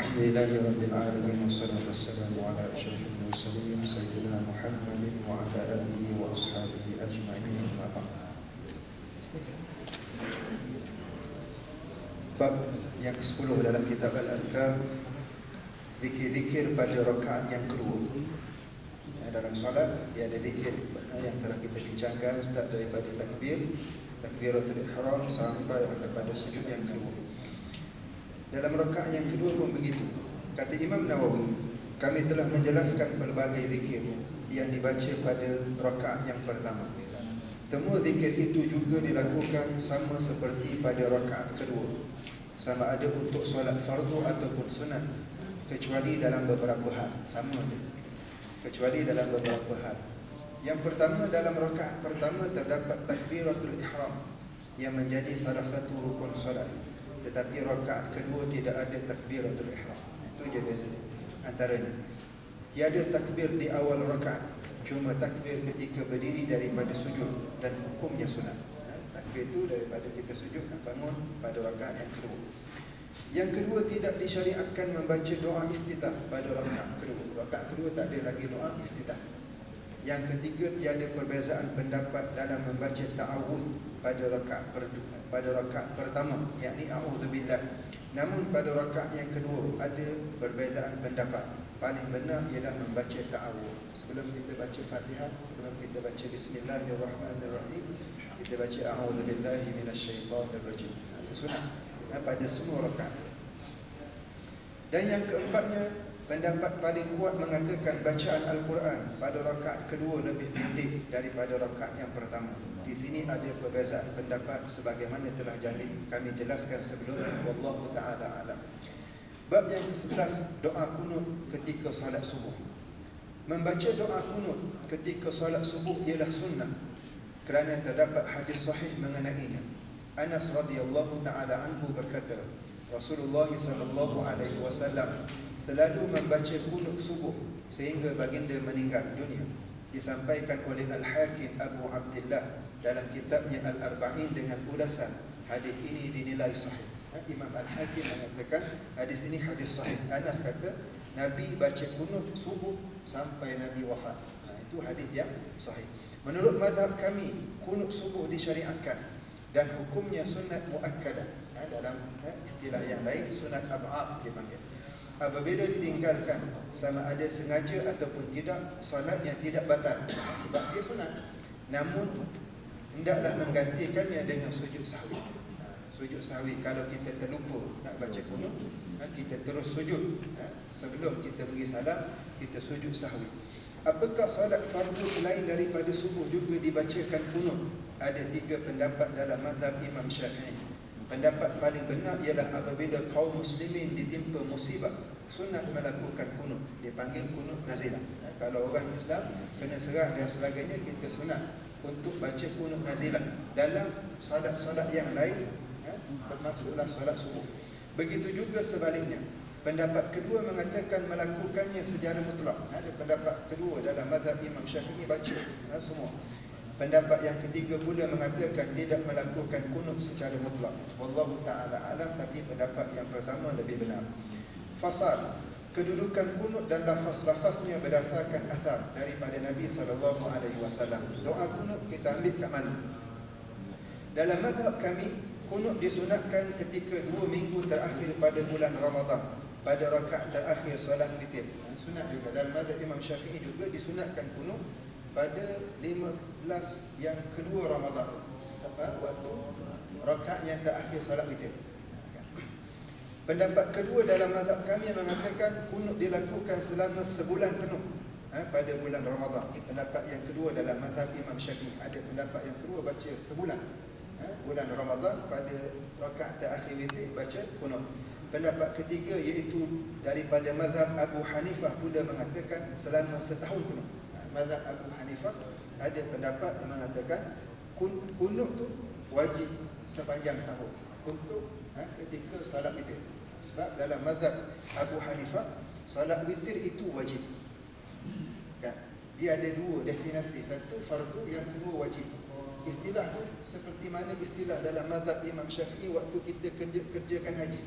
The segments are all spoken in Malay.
Alhamdulillahi Rabbil Alamin. Wassalatu wassalamu ala asyrafil mursalin Sayyidina Muhammadin wa ala alihi wa ashabihi ajma'in. Bab yang ke-10 dalam kitab Al-Adhkar, zikir-zikir pada rakaat yang kedua. Dalam salat dia ada zikir yang telah kita bincangkan, start daripada takbiratul ihram sampai pada sujud yang kedua. Dalam rakaat yang kedua pun begitu. Kata Imam Nawawi, kami telah menjelaskan pelbagai zikir yang dibaca pada rakaat yang pertama. Semua zikir itu juga dilakukan sama seperti pada rakaat kedua, sama ada untuk solat fardu ataupun sunat, kecuali dalam beberapa hal. Sama ada, kecuali dalam beberapa hal. Yang pertama, dalam rakaat pertama terdapat takbiratul ihram yang menjadi salah satu rukun solat. Tetapi rakaat kedua tidak ada takbiratul ihram. Itu je biasanya antaranya. Tiada takbir di awal rakaat, cuma takbir ketika berdiri daripada sujud dan hukumnya sunat. Takbir itu daripada kita sujud dan bangun pada rakaat yang kedua. Yang kedua, tidak disyariatkan membaca doa iftitah pada rakaat kedua. Rakaat kedua tak ada lagi doa iftitah. Yang ketiga, tiada perbezaan pendapat dalam membaca ta'awudz pada rakaat pertama, yakni a'udzubillah. Namun pada rakaat yang kedua ada perbezaan pendapat. Paling benar ialah membaca ta'awudz. Sebelum kita baca Fatihah, sebelum kita baca Bismillahirrahmanirrahim, kita baca a'udzubillahi minasyaitonirrajim. Itu sunat pada semua rakaat. Dan yang keempatnya, pendapat paling kuat mengatakan bacaan Al-Quran pada rakaat kedua lebih pendek daripada rakaat yang pertama. Di sini ada perbezaan pendapat sebagaimana telah kami jelaskan sebelumnya. Wallahu ta'ala alam. Bab yang ke-11, doa kunut ketika solat subuh. Membaca doa kunut ketika solat subuh ialah sunnah kerana terdapat hadis sahih mengenainya. Anas radhiyallahu ta'ala anhu berkata, Rasulullah sallallahu alaihi wasallam selalu membaca kunut subuh sehingga baginda meninggal dunia. Disampaikan oleh Al-Hakim Abu Abdullah dalam kitabnya Al-Arba'in dengan ulasan. Hadis ini dinilai sahih. Imam Al-Hakim mengatakan hadis ini hadis sahih. Anas kata Nabi baca kunut subuh sampai Nabi wafat. Itu hadis yang sahih. Menurut mazhab kami, kunut subuh disyariatkan dan hukumnya sunat muakkadah. Dalam istilah yang lain, sunat ab'ad dipanggil. Apabila ditinggalkan, sama ada sengaja ataupun tidak, salatnya tidak batal sebab dia sunat. Namun hendaklah menggantikannya dengan sujud sahwi. Sujud sahwi, kalau kita terlupa nak baca kunut, kita terus sujud. Sebelum kita beri salam, kita sujud sahwi. Apakah solat fardu selain daripada subuh juga dibacakan kunut? Ada 3 pendapat dalam mazhab Imam Syafi'i. Pendapat paling benar ialah apabila kaum muslimin ditimpa musibah, sunat melakukan kunut. Dipanggil kunut nazilah. Kalau orang Islam kena serang dan sebagainya, kita sunat untuk baca kunut nazilah. Dalam solat-solat yang lain, termasuklah solat subuh. Begitu juga sebaliknya. Pendapat kedua mengatakan melakukannya secara mutlak. Ada pendapat kedua dalam mazhab Imam Syafi'i, baca semua. Pendapat yang ketiga pula mengatakan tidak melakukan kunut secara mutlak. Wallahu ta'ala alam, tapi pendapat yang pertama lebih benar. Fasal, kedudukan kunut dan lafaz-lafaznya berdasarkan athar daripada Nabi SAW. Doa kunut kita ambil kat mana? Dalam mazhab kami, kunut disunatkan ketika 2 minggu terakhir pada bulan Ramadan, pada rakaat terakhir solat witir. Sunat juga. Dalam mazhab Imam Syafi'i juga disunatkan kunut pada 15 yang kedua Ramadan, waktu rakaat yang terakhir salat witir. Pendapat kedua dalam mazhab kami mengatakan kunut dilakukan selama sebulan penuh pada bulan Ramadan. Ini pendapat yang kedua dalam mazhab Imam Syafi'i. Ada pendapat yang kedua baca sebulan, bulan Ramadan pada rakaat terakhir witir baca kunut. Pendapat ketiga iaitu daripada mazhab Abu Hanifah pula mengatakan selama setahun penuh. Mazhab Abu Hanifah ada pendapat yang mengatakan kunut tu wajib sepanjang tahun untuk ketika salat witir. Sebab dalam mazhab Abu Hanifah, salat witir itu wajib. Dia ada 2 definisi, satu fardu, yang kedua wajib. Istilah tu seperti mana istilah dalam mazhab Imam Syafi'i waktu kita kerjakan haji.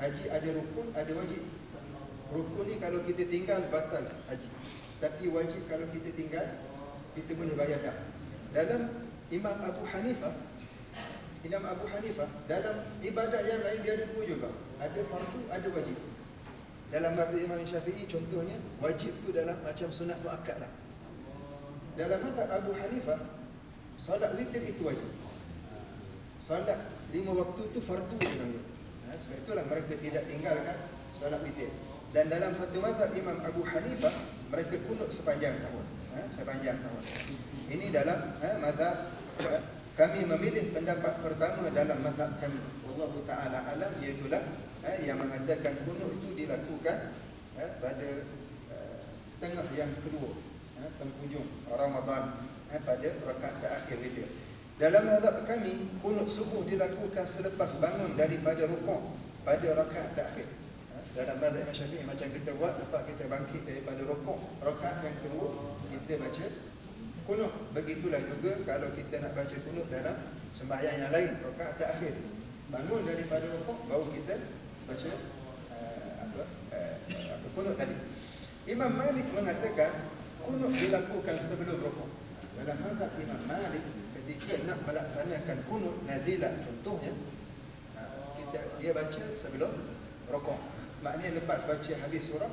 Haji ada rukun, ada wajib. Rukun ni kalau kita tinggal batal haji. Tapi wajib kalau kita tinggal, kita boleh bayar dah. Dalam Imam Abu Hanifah dalam ibadat yang lain dia ada dua juga. Ada fardu, ada wajib. Dalam mazhab Imam Syafi'i contohnya, wajib tu dalam macam sunat muakkad lah. Dalam mazhab Abu Hanifah, solat witir itu wajib. Solat 5 waktu itu fardu sebenarnya. Sebab itulah mereka tidak tinggalkan solat witir. Dan dalam satu mazhab Imam Abu Hanifah, mereka kunut sepanjang tahun. Sepanjang tahun. Ini dalam mazhab kami memilih pendapat pertama dalam mazhab kami. Wallahu ta'ala alam, iaitulah yang mengatakan kunut itu dilakukan pada setengah yang kedua, penghujung Ramadan, pada rakaat terakhir witir. Dalam mazhab kami, kunut subuh dilakukan selepas bangun daripada rukuk pada rakaat terakhir. Dalam mazhab Imam Syafi'i macam kita buat, lepas kita bangkit daripada rukuk, rakaat yang kedua kita baca kunut. Begitulah juga kalau kita nak baca kunut dalam sembahyang yang lain, rakaat terakhir. Bangun daripada rukuk baru kita baca kunut tadi. Imam Malik mengatakan kunut dilakukan sebelum rukuk. Dalam mazhab Imam Malik, ketika nak melaksanakan kunut nazilah contohnya, dia baca sebelum rukuk. Maknanya lepas baca habis surah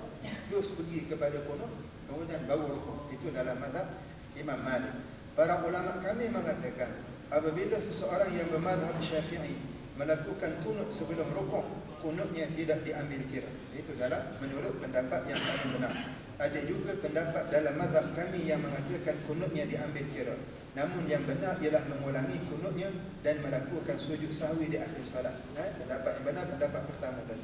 terus pergi kepada kunut, kemudian baru rukuk. Itu dalam mazhab Imam Malik. Para ulama kami mengatakan apabila seseorang yang bermazhab Syafi'i melakukan kunut sebelum rukuk, kunutnya tidak diambil kira. Itu dalam menurut pendapat yang paling benar. Ada juga pendapat dalam mazhab kami yang mengatakan kunutnya diambil kira. Namun yang benar ialah mengulangi kunutnya dan melakukan sujud sahwi di akhir salat. Pendapat yang benar pendapat pertama tadi.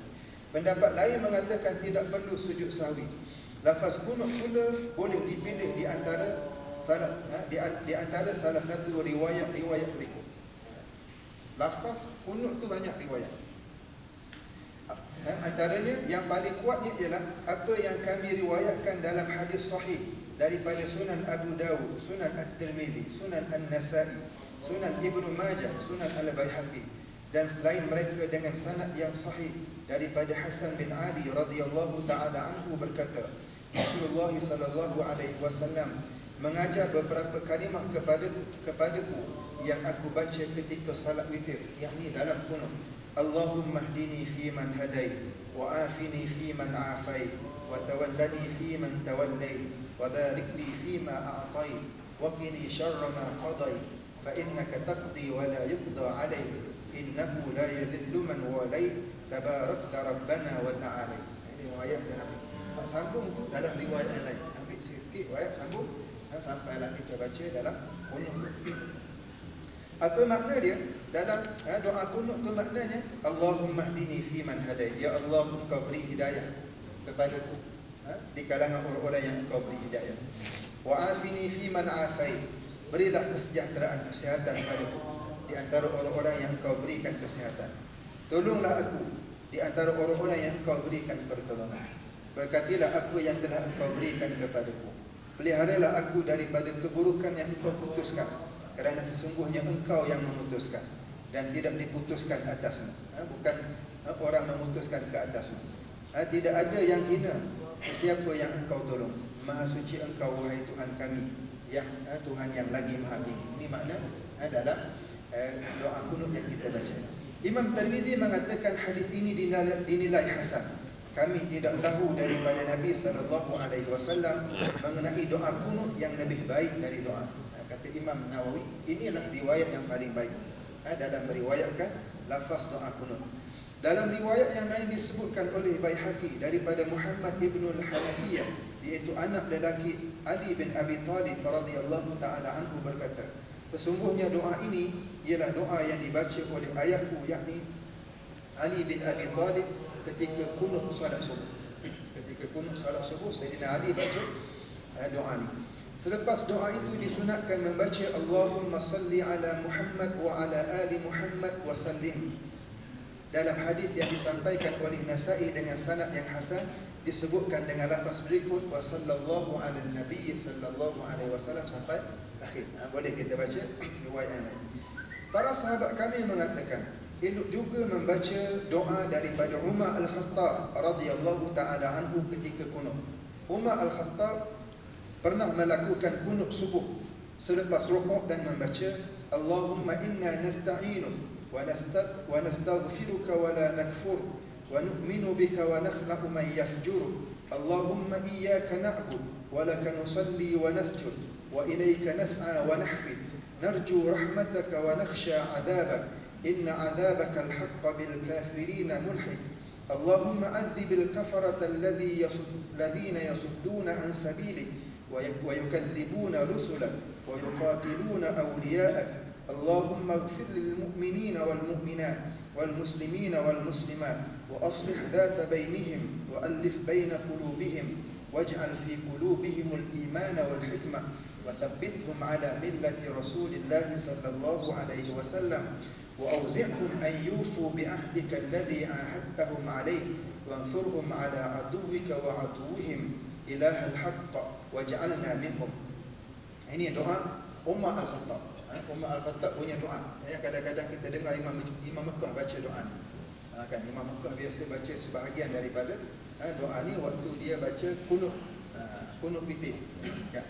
Pendapat lain mengatakan tidak perlu sujud sahwi. Lafaz kunut pula boleh dipilih di antara salah satu riwayat berikut. Lafaz kunut tu banyak riwayat. Antaranya yang paling kuatnya ialah apa yang kami riwayatkan dalam hadis sahih daripada Sunan Abu Dawud, Sunan At-Tirmidzi, Sunan An-Nasa'i, Sunan Ibnu Majah, Sunan Al-Baihaqi, dan selain mereka dengan sanad yang sahih daripada Hasan bin Ali radhiyallahu taala anhu berkata, Rasulullah sallallahu alaihi wasallam mengajar beberapa kalimat kepadaku yang aku baca ketika salat witir, yakni dalam kunut. Allahumma hdini fi man hadait, wa afini fi man afait, wa tawallani fi man tawallait, wa barik li fi ma a'tait, wa qini syarra ma qadait, fa innaka taqdi wa la yuqda alayk, innahu la yadhillu man walait, tabarakta rabbana wa ta'ala. Ini riwayat dalam sambung tu dalam riwayat yang lain. Ambil sikit riwayat sambung sampailah kita baca dalam kunut. Apa makna dia? Dalam doa kunut tu maknanya Allahumma hdini fi man hadait. Ya Allah, engkau beri hidayah kepadaku di kalangan orang-orang yang engkau beri hidayah. Wa afini fi man afait. Berilah kesejahteraan, kesihatan kepadaku di antara orang-orang yang engkau berikan kesihatan. Tolonglah aku di antara orang-orang yang engkau berikan pertolongan. Berkatilah apa yang telah engkau berikan kepadaku. Peliharalah aku daripada keburukan yang engkau putuskan, kerana sesungguhnya engkau yang memutuskan dan tidak diputuskan atasmu. Bukan orang memutuskan ke atasmu. Tidak ada yang hina siapa yang engkau tolong. Maha suci engkau, wahai Tuhan kami, yang Tuhan yang lagi maha tinggi. Ini makna dalam doa kunut yang kita baca. Imam Tirmidzi mengatakan hadis ini dinilai hasan. Kami tidak tahu daripada Nabi SAW mengenai doa kunut yang lebih baik dari doa. Kata Imam Nawawi, inilah riwayat yang paling baik dalam meriwayatkan lafaz doa kunut. Dalam riwayat yang lain disebutkan oleh Baihaqi daripada Muhammad ibn al-Hanafiyah, iaitu anak lelaki Ali bin Abi Talib radhiyallahu taala anhu berkata, sesungguhnya doa ini ialah doa yang dibaca oleh ayahku, yakni Ali bin Abi Talib ketika kunut salat subuh. Ketika kunut salat subuh, Sayyidina Ali baca doa ini. Selepas doa itu disunatkan membaca Allahumma salli ala Muhammad wa ala ali Muhammad wa sallim. Dalam hadis yang disampaikan oleh Nasa'i dengan sanad yang hasan disebutkan dengan lafaz berikut, wa sallallahu ala nabi sallallahu alaihi wasallam sampai akhir. Boleh kita baca riwayat yang lain. Para sahabat kami mengatakan elok juga membaca doa daripada Umar Al-Khattab radhiyallahu ta'ala anhu ketika kunut. Umar Al-Khattab pernah melakukan kunut subuh selepas rukuk dan membaca Allahumma inna nasta'inu wa nastaghfiruka wa la nakfuru wa nu'minu bika wa nakhla'u man yafjuru Allahumma iyyaka na'budu wa laka nusalli wa nasjud wa ilayka nas'a wa nahfid narju rahmataka wa nakhsha 'adabak inna 'adabaka al-haqqa bil kafirin mulhid Allahumma 'adhib al-kafarata alladhina yasudduna an sabilik wa yukadzibuna rusulak wa yuqatiluna awliya'ak Allahumma ighfir lil mu'minina wal mu'minat wal muslimina wal muslimat wa aslih dhata bainihim wa alif baina qulubihim waj'al fi qulubihim al iman wal hikmah wa thabbithhum ala millati rasulillah sallallahu alaihi wasallam wa awzi'hum an yufu bi ahdika alladhi ahadtahum alayhi wa ansurhum ala aduwwika wa aduwwihim ilaha al haqq waj'alna minhum. Ini doa Umar Al-Khattab. Umar Al-Khattab punya doa. Kadang-kadang kita dengar Imam Mekah baca doa ni. Kan Imam Mekah biasa baca sebahagian daripada doa ni waktu dia baca kunut witir. Ya.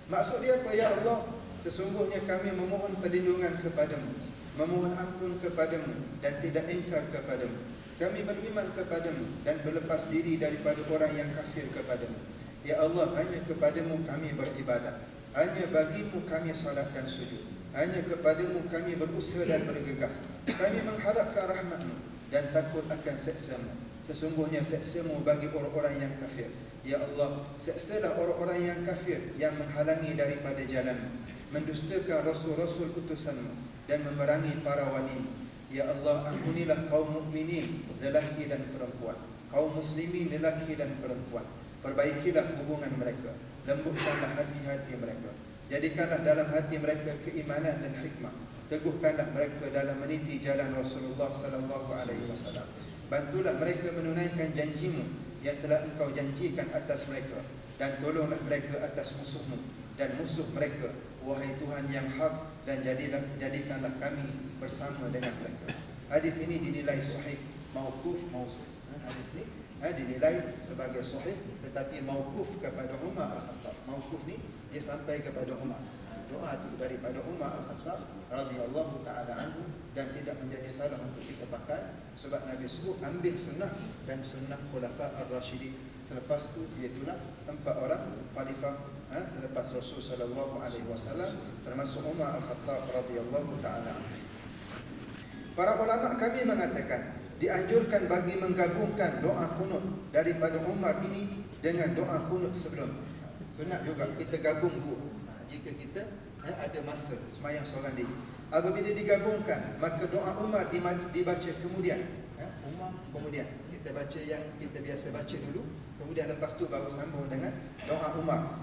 Maksud dia apa? Ya Allah, sesungguhnya kami memohon perlindungan kepadamu, memohon ampun kepadamu dan tidak ingkar kepadamu. Kami beriman kepadamu dan berlepas diri daripada orang yang kafir kepadamu. Ya Allah, hanya kepadamu kami beribadat. Hanya bagimu kami salat dan sujud. Hanya kepadamu kami berusaha dan bergegas. Kami mengharapkan rahmatmu dan takut akan seksamu. Sesungguhnya seksamu bagi orang-orang yang kafir. Ya Allah, seksalah orang-orang yang kafir yang menghalangi daripada jalanmu, mendustakan rasul-rasul utusanmu dan memerangi para walimu. Ya Allah, ampunilah kaum mukminin lelaki dan perempuan, kaum muslimin lelaki dan perempuan. Perbaikilah hubungan mereka, lembutkanlah hati-hati mereka. Jadikanlah dalam hati mereka keimanan dan hikmah. Teguhkanlah mereka dalam meniti jalan Rasulullah sallallahu alaihi wasallam. Bantulah mereka menunaikan janjimu yang telah engkau janjikan atas mereka, dan tolonglah mereka atas musuhmu dan musuh mereka, wahai Tuhan yang hak, dan jadikanlah kami bersama dengan mereka. Hadis ini dinilai sahih, mauquf, mausul. Hadis ini dinilai sebagai sahih tetapi mauquf kepada Umar Al-Khattab. Mauquf ni dia sampai kepada Umar. Doa itu daripada Umar Al-Khattab radhiyallahu taala anhu dan tidak menjadi salah untuk kita pakai sebab Nabi sebut ambil sunnah dan sunnah khulafa ar-rasyidin. Selepas itu iaitulah 4 orang khalifah selepas Rasul sallallahu alaihi wasallam termasuk Umar Al-Khattab radhiyallahu taala anhu. Para ulama kami mengatakan dianjurkan bagi menggabungkan doa kunut daripada Umar ini dengan doa kunut sebelum. Sunat juga kita gabung dua. Jika kita ada masa sembahyang seorang diri, apabila digabungkan maka doa Umar dibaca kemudian. Umar kemudian kita baca yang kita biasa baca dulu, kemudian lepas tu baru sambung dengan doa Umar.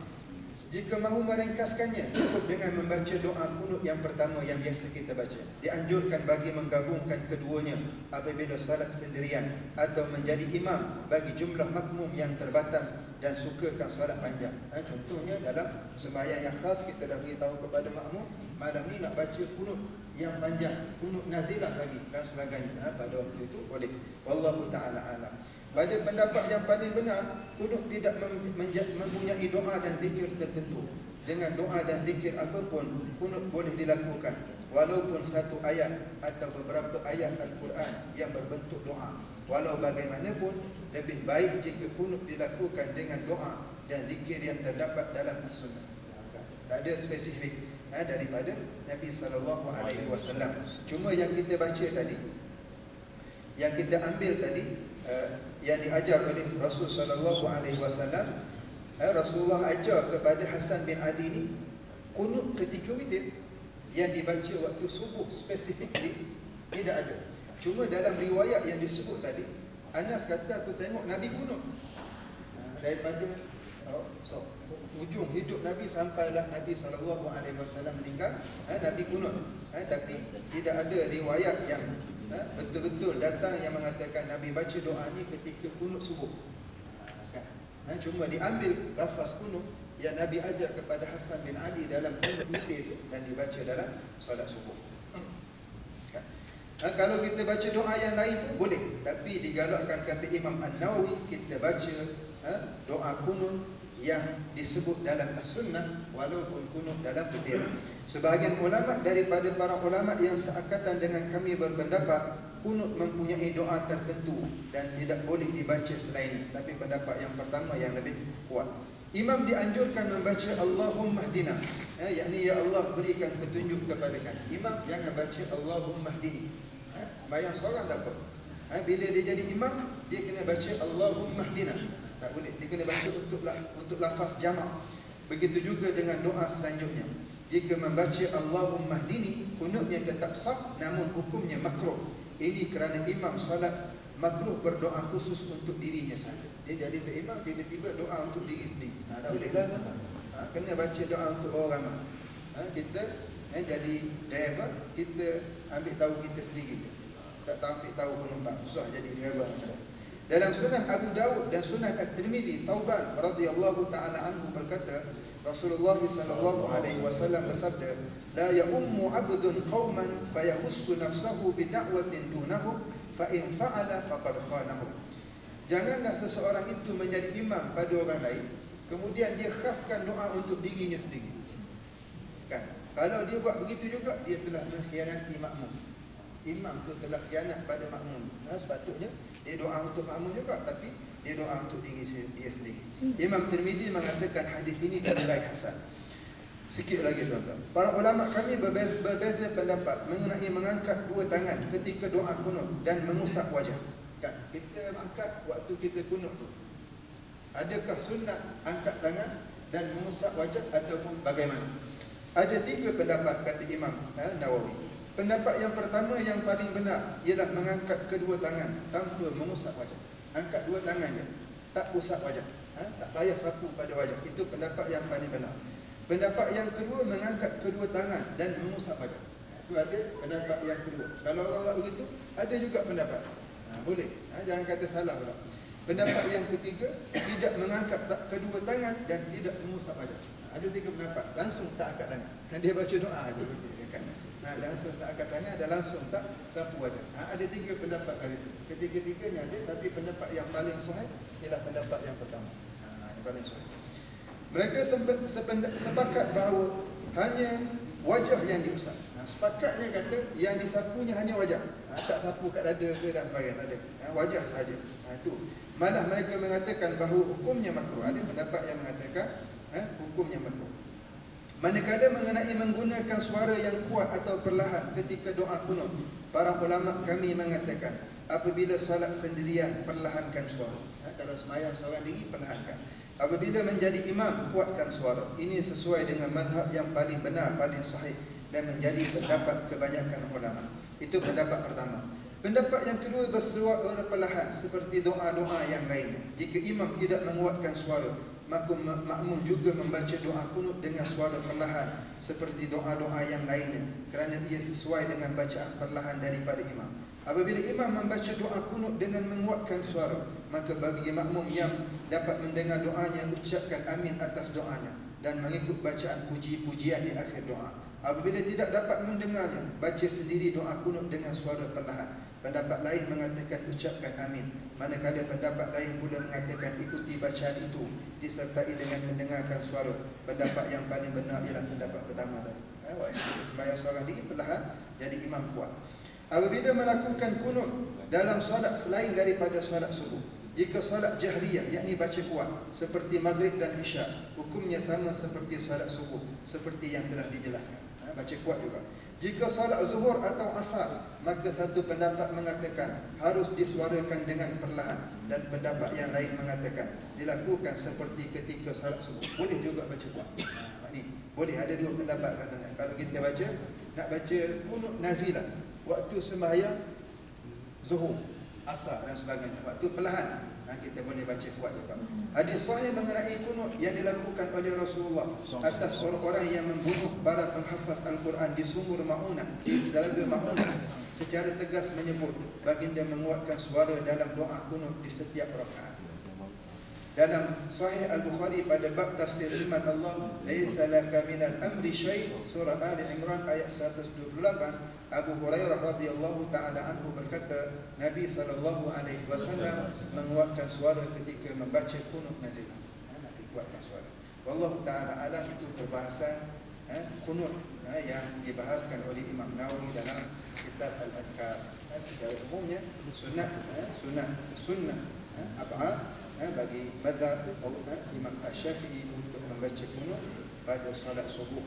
Jika mahu meringkaskannya, cukup dengan membaca doa kunut yang pertama yang biasa kita baca. Dianjurkan bagi menggabungkan keduanya apabila salat sendirian atau menjadi imam bagi jumlah makmum yang terbatas dan sukakan salat panjang. Contohnya dalam sembahyang yang khas kita dah beritahu kepada makmum, malam ni nak baca kunut yang panjang, kunut nazilah lagi dan sebagainya. Pada waktu itu boleh. Wallahu ta'ala alam. Pada pendapat yang paling benar, kunut tidak mempunyai doa dan zikir tertentu. Dengan doa dan zikir apapun, kunut boleh dilakukan, walaupun satu ayat atau beberapa ayat Al-Quran yang berbentuk doa. Walau bagaimanapun, lebih baik jika kunut dilakukan dengan doa dan zikir yang terdapat dalam As-Sunnah. Tak ada spesifik daripada Nabi sallallahu alaihi wasallam. Cuma yang kita baca tadi, yang kita ambil tadi, yang diajar oleh Rasul sallallahu alaihi wasallam, Rasulullah ajar kepada Hasan bin Ali ni kunut ketika witir yang dibaca waktu subuh spesifik tidak ada. Cuma dalam riwayat yang disebut tadi, Anas kata aku tengok Nabi kunut daripada ujung hidup Nabi sampailah Nabi sallallahu alaihi wasallam meninggal, Nabi kunut. Tapi tidak ada riwayat yang betul-betul datang yang mengatakan Nabi baca doa ni ketika kunut subuh. Cuma diambil lafaz kunut yang Nabi ajar kepada Hasan bin Ali dalam kunut witir dan dibaca dalam solat subuh. Kalau kita baca doa yang lain boleh, tapi digalakkan kata Imam An-Nawawi kita baca doa kunut yang disebut dalam as-sunnah walaupun kunut dalam berdiri. Sebahagian ulama daripada para ulama yang seangkatan dengan kami berpendapat kunut mempunyai doa tertentu dan tidak boleh dibaca selain. Tapi pendapat yang pertama yang lebih kuat. Imam dianjurkan membaca Allahumma hdina, yakni ya Allah berikan petunjuk kepada kami. Imam jangan baca Allahumma hdini. Bayang seorang tak apa. Bila dia jadi imam, dia kena baca Allahumma hdina. Tak boleh, dia kena baca untuk lafaz jamak. Begitu juga dengan doa selanjutnya. Jika membaca Allahumma hdini, kunutnya tetap sah namun hukumnya makruh. Ini kerana imam salat makruh berdoa khusus untuk dirinya saja. Dia jadi imam tiba-tiba doa untuk diri sendiri. Tak boleh lah. Kena baca doa untuk orang ramai. Kita jadi driver, kita ambil tahu kita sendiri. Tak ambil tahu penumpang, susah jadi driver. Dalam Sunan Abu Dawud dan Sunan At-Tirmidzi, Thauban radhiyallahu taala anhu berkata, Rasulullah sallallahu alaihi wasallam bersabda, la ya'ummu 'abdun qauman fayakhussu nafsahu bi da'watin dunahum fa in fa'ala faqad khanahum. Janganlah seseorang itu menjadi imam pada orang lain, kemudian dia khaskan doa untuk dirinya sendiri. Kan? Kalau dia buat begitu juga, dia telah mengkhianati makmum. Imam tu telah khianat pada makmum. Sepatutnya dia doa untuk makmum juga, tapi dia doa untuk diri dia sendiri. Imam Tirmidzi mengatakan hadis ini dinilai hasan. Sikit lagi tuan-tuan. Para ulama kami berbeza pendapat mengenai mengangkat dua tangan ketika doa kunut dan mengusap wajah. Kan? Kita angkat waktu kita kunut tu. Adakah sunat angkat tangan dan mengusap wajah ataupun bagaimana? Ada tiga pendapat kata Imam Nawawi. Pendapat yang pertama yang paling benar ialah mengangkat kedua tangan tanpa mengusap wajah. Angkat dua tangannya, tak usap wajah. Tak payah sapu pada wajah. Itu pendapat yang paling benar. Pendapat yang kedua mengangkat kedua tangan dan mengusap wajah. Itu ada pendapat yang kedua. Kalau orang begitu, ada juga pendapat. Boleh. Jangan kata salah pula. Pendapat yang ketiga, tidak mengangkat kedua tangan dan tidak mengusap wajah. Ada tiga pendapat. Langsung tak angkat tangan. Dia baca doa aja. Langsung tak angkat tangan dan langsung tak sapu wajah. Ada tiga pendapat kali itu. Ketiga-tiganya ada, tapi pendapat yang paling sahih ialah pendapat yang pertama. Yang paling sahih. Mereka sepakat bahawa hanya wajah yang diusap. Sepakatnya kata yang disapunya hanya wajah. Tak sapu kat dada ke dan sebagainya. Ada. Wajah sahaja. Itu. Malah mereka mengatakan bahawa hukumnya makruh. Ada pendapat yang mengatakan hukumnya makruh. Manakala mengenai menggunakan suara yang kuat atau perlahan ketika doa kunut, para ulama kami mengatakan apabila salat sendirian perlahankan suara. Kalau sembahyang seorang diri perlahankan. Apabila menjadi imam kuatkan suara. Ini sesuai dengan mazhab yang paling benar, paling sahih dan menjadi pendapat kebanyakan ulama. Itu pendapat pertama. Pendapat yang kedua bersuara perlahan seperti doa-doa yang lainnya. Jika imam tidak menguatkan suara, maka makmum juga membaca doa kunut dengan suara perlahan seperti doa-doa yang lainnya kerana ia sesuai dengan bacaan perlahan daripada imam. Apabila imam membaca doa kunut dengan menguatkan suara, maka bagi makmum yang dapat mendengar doanya ucapkan amin atas doanya dan mengikut bacaan puji-pujian di akhir doa. Apabila tidak dapat mendengarnya, baca sendiri doa kunut dengan suara perlahan. Pendapat lain mengatakan ucapkan amin. Manakala pendapat lain pula mengatakan ikuti bacaan itu disertai dengan mendengarkan suara. Pendapat yang paling benar ialah pendapat pertama tadi. Sembahyang seorang diri perlahan jadi imam kuat. Apabila melakukan kunut dalam solat selain daripada solat subuh, jika solat jahriyah yakni baca kuat seperti maghrib dan isya, hukumnya sama seperti solat subuh seperti yang telah dijelaskan. Baca kuat juga. Jika solat zuhur atau asar, maka satu pendapat mengatakan harus disuarakan dengan perlahan dan pendapat yang lain mengatakan dilakukan seperti ketika solat subuh. Boleh juga baca kuat. Boleh, ada dua pendapat kat sana. Kalau kita baca, nak baca kunut nazilah waktu sembahyang zuhur, asar dan sebagainya, waktu perlahan, kita boleh baca kuat juga. Hadis sahih mengenai kunut yang dilakukan oleh Rasulullah atas orang-orang yang membunuh para penghafaz Al-Quran di sumur Ma'unah, di telaga Ma'unah, secara tegas menyebut baginda menguatkan suara dalam doa kunut di setiap rakaat. Dalam Sahih Al-Bukhari pada bab tafsir firman Allah, "Laisa laka minal amri syai'," surah Ali Imran ayat 128, Abu Hurairah radhiyallahu taala anhu berkata, Nabi sallallahu alaihi wasallam menguatkan suara ketika membaca kunut nazilah. Nabi kuatkan suara. Wallahu taala alam, itu perbahasan kunut yang dibahaskan oleh Imam Nawawi dalam kitab Al-Adhkar. Secara umumnya sunnah ab'ad bagi mazhab Imam Asy-Syafi'i untuk membaca kunut pada solat subuh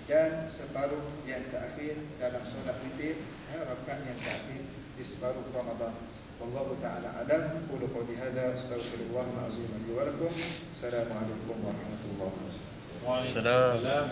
dan separuh yang terakhir dalam solat witir, rakaat yang terakhir di separuh Ramadan. Wallahu ta'ala alam. Qulu qawli hadza astaghfirullahal azim li wa lakum. Assalamualaikum warahmatullahi wabarakatuh. Waalaikumsalam.